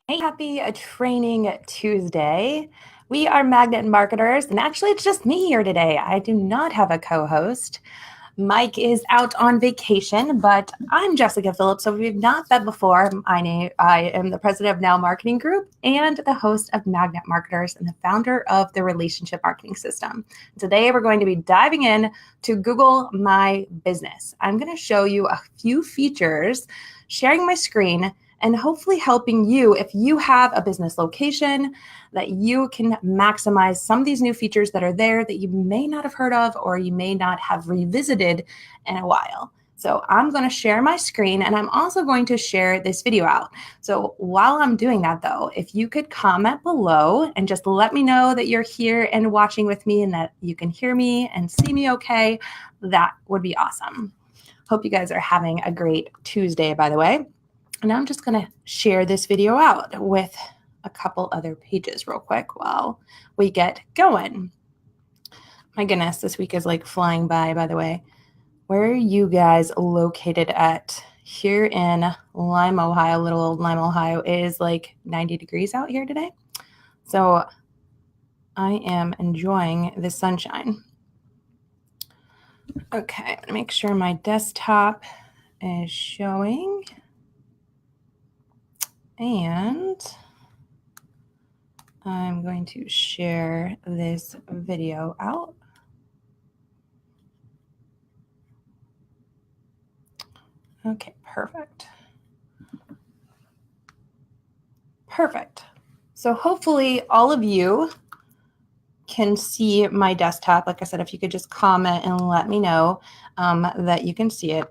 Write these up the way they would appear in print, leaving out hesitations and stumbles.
Hey, happy Training Tuesday. We are Magnet Marketers, and actually, it's just me here today. I do not have a co host. Mike is out on vacation, but I'm Jessica Phillips. So, if we've not met before, I am the president of Now Marketing Group and the host of Magnet Marketers and the founder of the Relationship Marketing System. Today, we're going to be diving in to Google My Business. I'm going to show you a few features, sharing my screen, and hopefully helping you if you have a business location that you can maximize some of these new features that are there that you may not have heard of or you may not have revisited in a while. So I'm going to share my screen and I'm also going to share this video out. So while I'm doing that though, if you could comment below and just let me know that you're here and watching with me and that you can hear me and see me okay, that would be awesome. Hope you guys are having a great Tuesday, by the way. And I'm just going to share this video out with a couple other pages real quick while we get going. My goodness, this week is like flying by the way. Where are you guys located at? Here in Lime, Ohio, little old Lime, Ohio, it is like 90 degrees out here today. So I am enjoying the sunshine. Okay, I'm going to make sure my desktop is showing. And I'm going to share this video out. Okay, perfect. Perfect. So hopefully all of you can see my desktop. Like I said, if you could just comment and let me know that you can see it.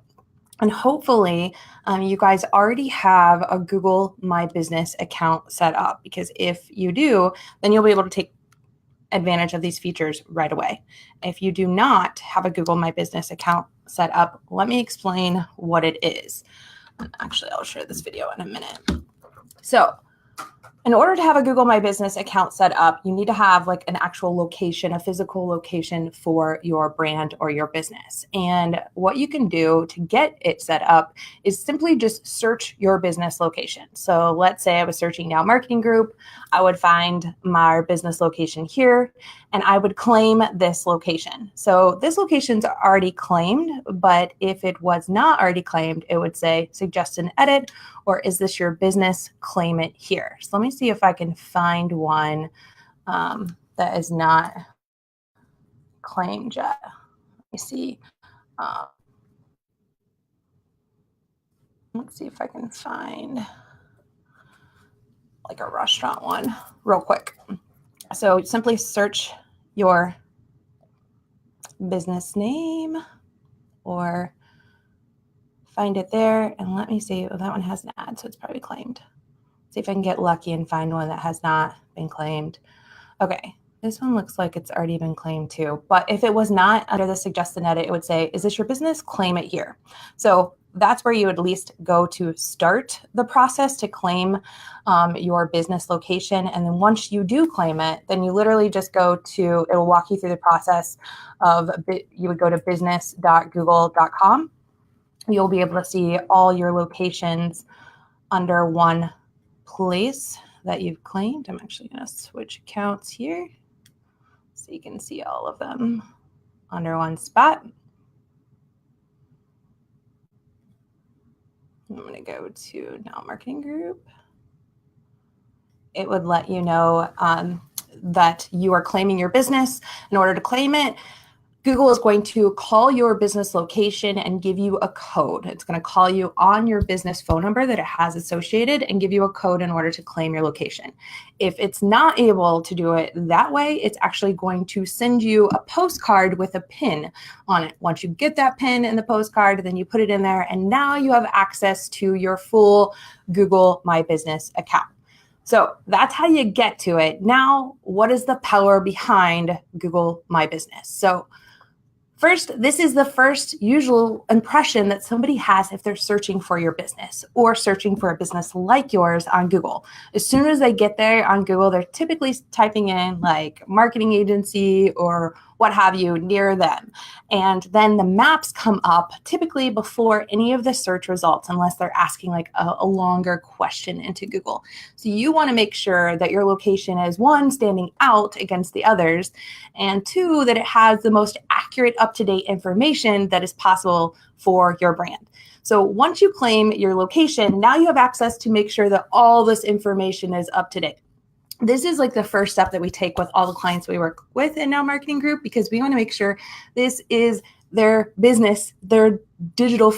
And hopefully you guys already have a Google My Business account set up, because if you do, then you'll be able to take advantage of these features right away. If you do not have a Google My Business account set up, let me explain what it is. Actually, I'll share this video in a minute. So in order to have a Google My Business account set up, you need to have like an actual location, a physical location for your brand or your business. And what you can do to get it set up is simply just search your business location. So let's say I was searching Now Marketing Group. I would find my business location here and I would claim this location. So this location's already claimed, but if it was not already claimed, it would say suggest an edit, or is this your business? Claim it here. So let me see if I can find one that is not claimed yet. Let me see. Let's see if I can find like a restaurant one real quick. So simply search your business name or find it there. And let me see. Oh, that one has an ad, so it's probably claimed. See if I can get lucky and find one that has not been claimed. Okay, this one looks like it's already been claimed too. But if it was not under the suggest an edit, it would say, is this your business? Claim it here. So that's where you would at least go to start the process to claim your business location. And then once you do claim it, then you literally just go to, it will walk you through the process of, you would go to business.google.com. You'll be able to see all your locations under one place that you've claimed. I'm actually going to switch accounts here so you can see all of them under one spot. I'm going to go to Now Marketing Group. It would let you know that you are claiming your business. In order to claim it, Google is going to call your business location and give you a code. It's going to call you on your business phone number that it has associated and give you a code in order to claim your location. If it's not able to do it that way, it's actually going to send you a postcard with a pin on it. Once you get that pin in the postcard, then you put it in there, and now you have access to your full Google My Business account. So that's how you get to it. Now, what is the power behind Google My Business? So first, this is the first usual impression that somebody has if they're searching for your business or searching for a business like yours on Google. As soon as they get there on Google, they're typically typing in like marketing agency or what have you, near them. And then the maps come up typically before any of the search results, unless they're asking like a longer question into Google. So you want to make sure that your location is, one, standing out against the others, and two, that it has the most accurate, up-to-date information that is possible for your brand. So once you claim your location, now you have access to make sure that all this information is up to date. This is like the first step that we take with all the clients we work with in Now Marketing Group, because we want to make sure this is their business, their digital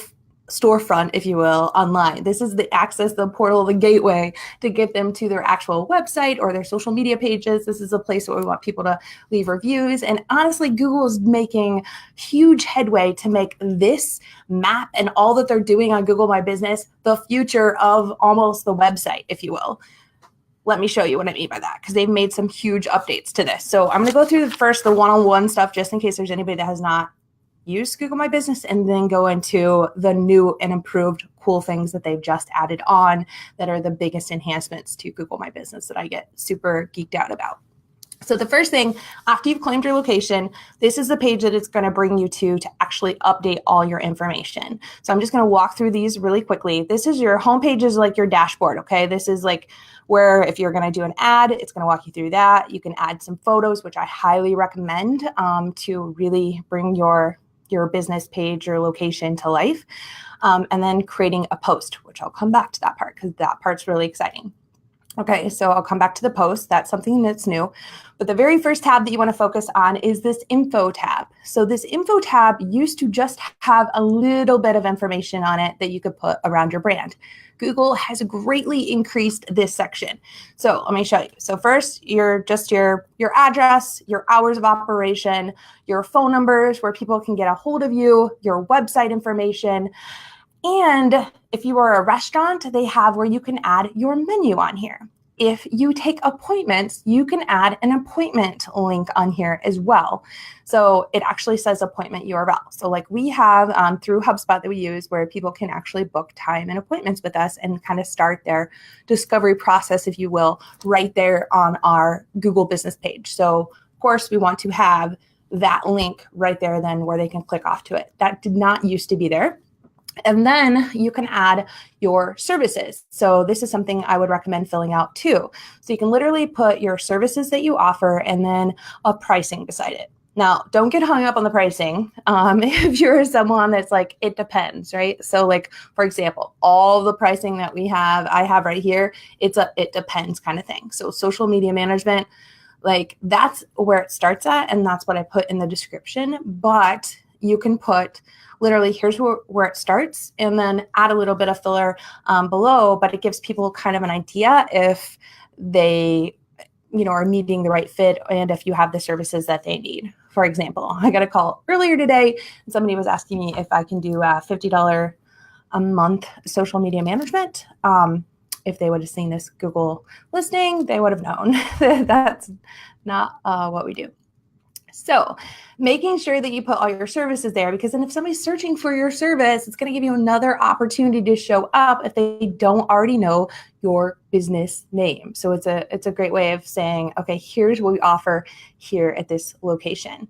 storefront, if you will, online. This is the access, the portal, the gateway to get them to their actual website or their social media pages. This is a place where we want people to leave reviews. And honestly, Google is making huge headway to make this map and all that they're doing on Google My Business the future of almost the website, if you will. Let me show you what I mean by that, because they've made some huge updates to this. So I'm going to go through the one-on-one stuff, just in case there's anybody that has not used Google My Business, and then go into the new and improved cool things that they've just added on that are the biggest enhancements to Google My Business that I get super geeked out about. So the first thing, after you've claimed your location, this is the page that it's going to bring you to actually update all your information. So I'm just going to walk through these really quickly. This is your homepage, is like your dashboard, okay? This is like where if you're going to do an ad, it's going to walk you through that. You can add some photos, which I highly recommend to really bring your business page, your location to life. And then creating a post, which I'll come back to that part because that part's really exciting. Okay, so I'll come back to the post. That's something that's new. But the very first tab that you want to focus on is this info tab. So this info tab used to just have a little bit of information on it that you could put around your brand. Google has greatly increased this section. So let me show you. So first, your address, your hours of operation, your phone numbers where people can get a hold of you, your website information. And if you are a restaurant, they have where you can add your menu on here. If you take appointments, you can add an appointment link on here as well. So it actually says appointment URL. So like we have through HubSpot that we use, where people can actually book time and appointments with us and kind of start their discovery process, if you will, right there on our Google business page. So of course we want to have that link right there then where they can click off to it. That did not used to be there. And then you can add your services. So this is something I would recommend filling out too. So you can literally put your services that you offer and then a pricing beside it. Now, don't get hung up on the pricing. If you're someone that's like, it depends, right? So like, for example, all the pricing that I have right here, it's a it depends kind of thing. So social media management, like that's where it starts at. And that's what I put in the description. But you can put literally, here's where it starts, and then add a little bit of filler below, but it gives people kind of an idea if they, are meeting the right fit and if you have the services that they need. For example, I got a call earlier today, and somebody was asking me if I can do $50 a month social media management. If they would have seen this Google listing, they would have known that's not what we do. So making sure that you put all your services there, because then if somebody's searching for your service, it's going to give you another opportunity to show up if they don't already know your business name. So it's a great way of saying, okay, here's what we offer here at this location.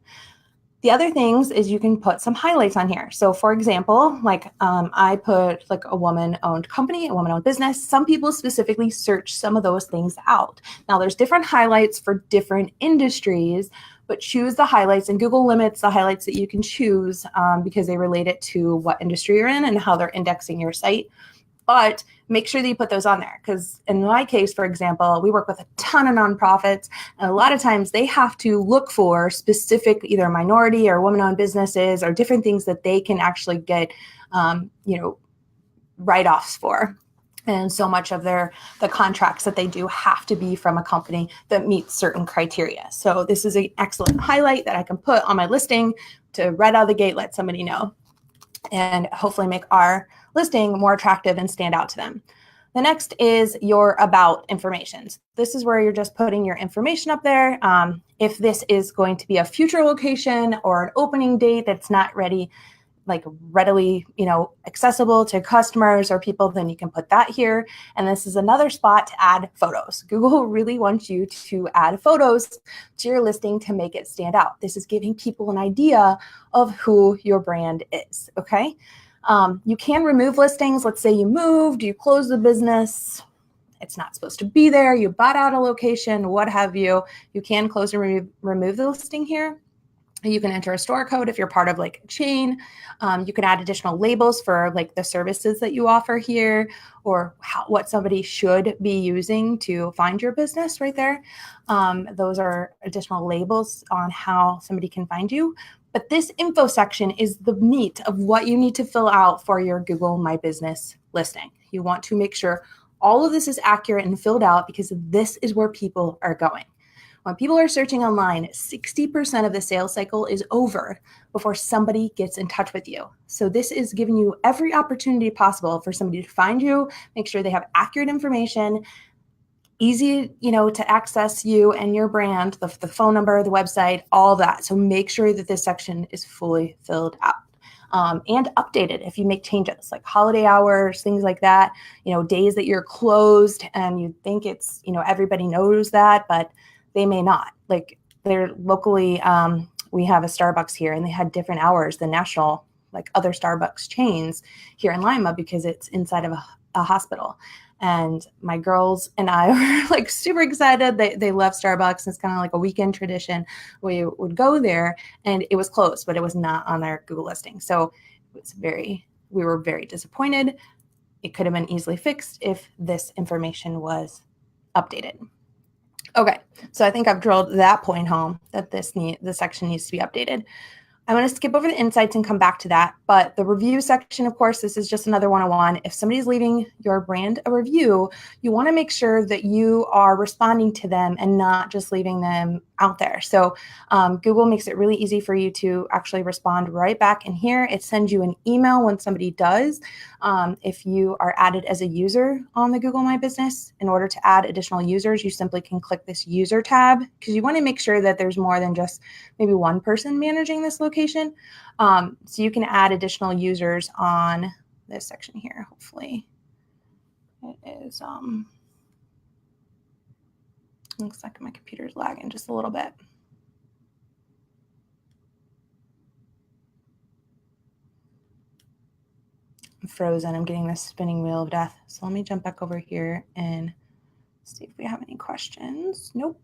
The other things is you can put some highlights on here. So for example, like I put like a woman-owned company, a woman-owned business. Some people specifically search some of those things out. Now there's different highlights for different industries, but choose the highlights, and Google limits the highlights that you can choose because they relate it to what industry you're in and how they're indexing your site. But make sure that you put those on there, because in my case, for example, we work with a ton of nonprofits, and a lot of times they have to look for specific either minority or women-owned businesses or different things that they can actually get, write-offs for. And so much of the contracts that they do have to be from a company that meets certain criteria. So this is an excellent highlight that I can put on my listing to right out of the gate let somebody know, and hopefully make our listing more attractive and stand out to them. The next is your about information. This is where you're just putting your information up there. If this is going to be a future location or an opening date that's not ready, like readily, accessible to customers or people, then you can put that here. And this is another spot to add photos. Google really wants you to add photos to your listing to make it stand out. This is giving people an idea of who your brand is, okay? You can remove listings. Let's say you moved, you closed the business, it's not supposed to be there, you bought out a location, what have you. You can close and remove the listing here. You can enter a store code if you're part of like a chain. You can add additional labels for like the services that you offer here, or what somebody should be using to find your business right there. Those are additional labels on how somebody can find you. But this info section is the meat of what you need to fill out for your Google My Business listing. You want to make sure all of this is accurate and filled out, because this is where people are going. When people are searching online, 60% of the sales cycle is over before somebody gets in touch with you. So this is giving you every opportunity possible for somebody to find you, make sure they have accurate information, easy, to access you and your brand, the phone number, the website, all that. So make sure that this section is fully filled out. And updated if you make changes like holiday hours, things like that, days that you're closed and you think it's, everybody knows that, but they may not. Like they're locally, we have a Starbucks here and they had different hours than national, like other Starbucks chains here in Lima, because it's inside of a hospital. And my girls and I were like super excited. They love Starbucks. It's kind of like a weekend tradition. We would go there and it was closed, but it was not on their Google listing. So it was we were very disappointed. It could have been easily fixed if this information was updated. Okay, so I think I've drilled that point home that this section needs to be updated. I'm going to skip over the insights and come back to that. But the review section, of course, this is just another one-on-one. If somebody's leaving your brand a review, you want to make sure that you are responding to them and not just leaving them out there. So Google makes it really easy for you to actually respond right back in here. It sends you an email when somebody does. If you are added as a user on the Google My Business, in order to add additional users, you simply can click this user tab, because you want to make sure that there's more than just maybe one person managing this location. So you can add additional users on this section here. Hopefully it is, looks like my computer's lagging just a little bit. I'm frozen. I'm getting this spinning wheel of death. So let me jump back over here and see if we have any questions. Nope.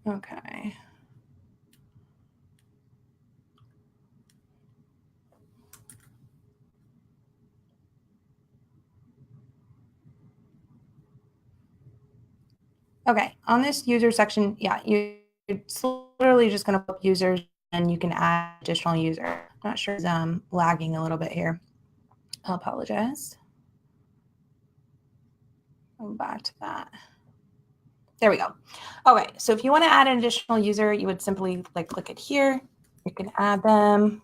Okay. Okay, on this user section, yeah, it's literally just going to put users and you can add additional user. I'm not sure it's lagging a little bit here. I'll apologize. Go back to that. There we go. Okay, so if you want to add an additional user, you would simply click it here. You can add them.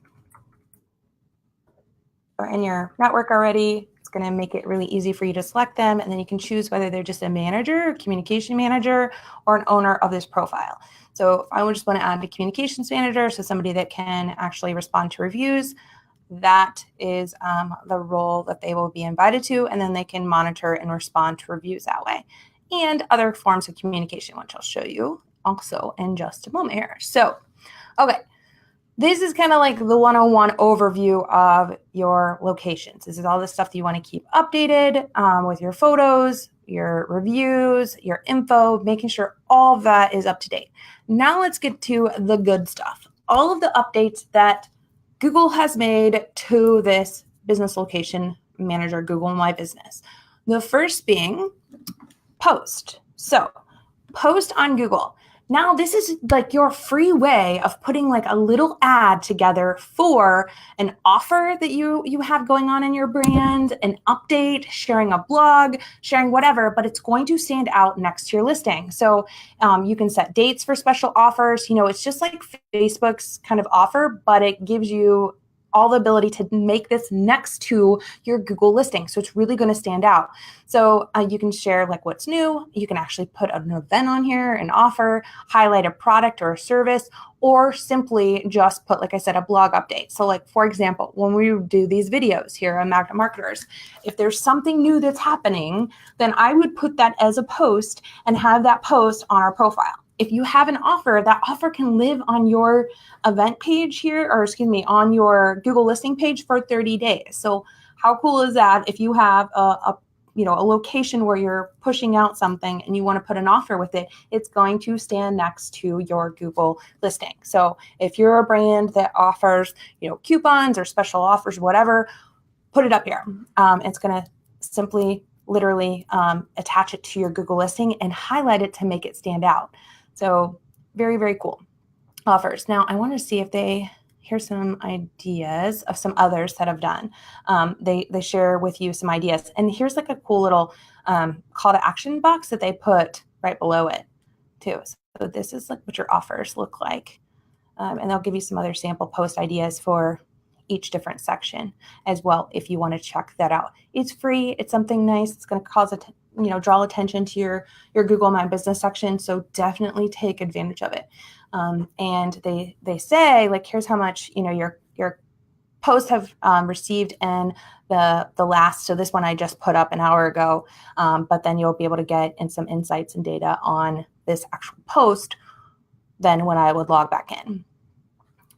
Or in your network already. It's going to make it really easy for you to select them, and then you can choose whether they're just a manager, a communication manager, or an owner of this profile. So if I would just want to add a communications manager, so somebody that can actually respond to reviews, that is the role that they will be invited to, and then they can monitor and respond to reviews that way, and other forms of communication, which I'll show you also in just a moment here. So, okay. This is kind of like the one-on-one overview of your locations. This is all the stuff that you want to keep updated with your photos, your reviews, your info, making sure all of that is up to date. Now let's get to the good stuff. All of the updates that Google has made to this business location manager, Google My Business. The first being post. So post on Google. Now, this is like your free way of putting like a little ad together for an offer that you have going on in your brand, an update, sharing a blog, sharing whatever, but it's going to stand out next to your listing. So you can set dates for special offers. It's just like Facebook's kind of offer, but it gives you all the ability to make this next to your Google listing. So it's really going to stand out. So you can share like what's new. You can actually put an event on here, an offer, highlight a product or a service, or simply just put, like I said, a blog update. So like, for example, when we do these videos here on Magnet Marketers, if there's something new that's happening, then I would put that as a post and have that post on our profile. If you have an offer, that offer can live on your event page here, or excuse me, on your Google listing page for 30 days. So how cool is that if you have a location where you're pushing out something and you want to put an offer with it, it's going to stand next to your Google listing. So if you're a brand that offers, coupons or special offers, whatever, put it up here. It's going to simply literally attach it to your Google listing and highlight it to make it stand out. So very, very cool offers. Now I want to see if here's some ideas of some others that have done. They share with you some ideas. And here's like a cool little call to action box that they put right below it too. So this is like what your offers look like. And they'll give you some other sample post ideas for each different section as well if you want to check that out. It's free. It's something nice. It's going to cause draw attention to your Google My Business section. So definitely take advantage of it. And they say, like, here's how much your posts have received in the last. So this one I just put up an hour ago, but then you'll be able to get in some insights and data on this actual post then when I would log back in.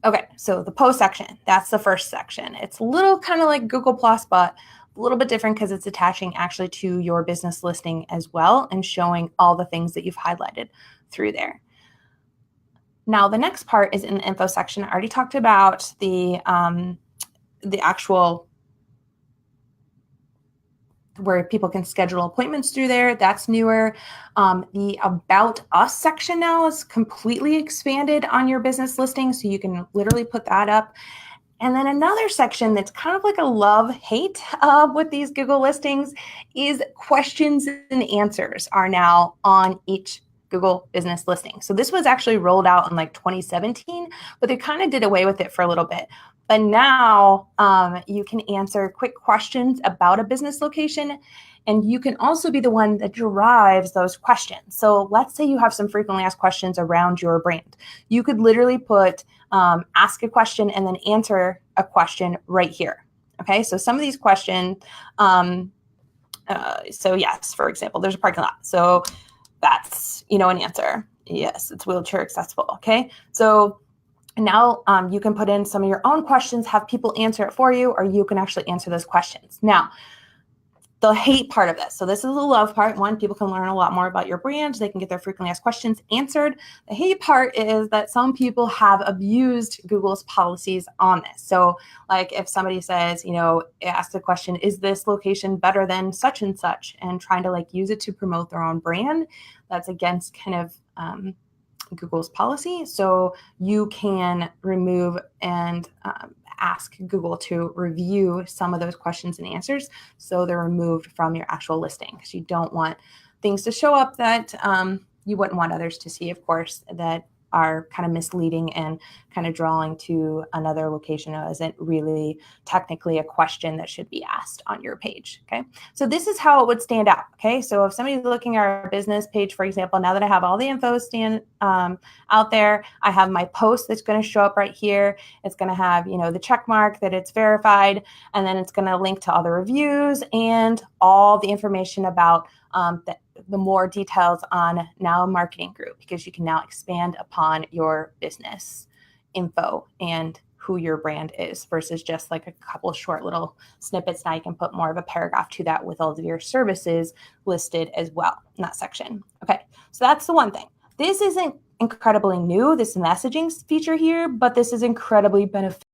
Okay, so the post section, that's the first section. It's a little kind of like Google Plus, but a little bit different because it's attaching actually to your business listing as well and showing all the things that you've highlighted through there. Now, the next part is in the info section. I already talked about the actual where people can schedule appointments through there. That's newer. The About Us section now is completely expanded on your business listing, so you can literally put that up. And then another section that's kind of like a love-hate with these Google listings is questions and answers are now on each Google business listing. So this was actually rolled out in like 2017, but they kind of did away with it for a little bit. But now you can answer quick questions about a business location, and you can also be the one that derives those questions. So let's say you have some frequently asked questions around your brand. You could literally put ask a question and then answer a question right here. Okay, so some of these questions, so yes, for example, there's a parking lot. So that's, an answer. Yes, it's wheelchair accessible. Okay, so now you can put in some of your own questions, have people answer it for you, or you can actually answer those questions. Now, the hate part of this. So this is the love part. One, people can learn a lot more about your brand. They can get their frequently asked questions answered. The hate part is that some people have abused Google's policies on this. So like if somebody says, ask the question, is this location better than such and such? And trying to like use it to promote their own brand, that's against kind of Google's policy. So you can remove and ask Google to review some of those questions and answers so they're removed from your actual listing, because you don't want things to show up that you wouldn't want others to see, of course, that are kind of misleading and kind of drawing to another location that isn't really technically a question that should be asked on your page. Okay, so this is how it would stand out. Okay, so if somebody's looking at our business page, for example, now that I have all the info out there, I have my post that's going to show up right here. It's going to have, the check mark that it's verified, and then it's going to link to all the reviews and all the information about the more details on Now Marketing Group, because you can now expand upon your business info and who your brand is versus just like a couple of short little snippets. Now you can put more of a paragraph to that with all of your services listed as well in that section. Okay, so that's the one thing. This isn't incredibly new, this messaging feature here, but this is incredibly beneficial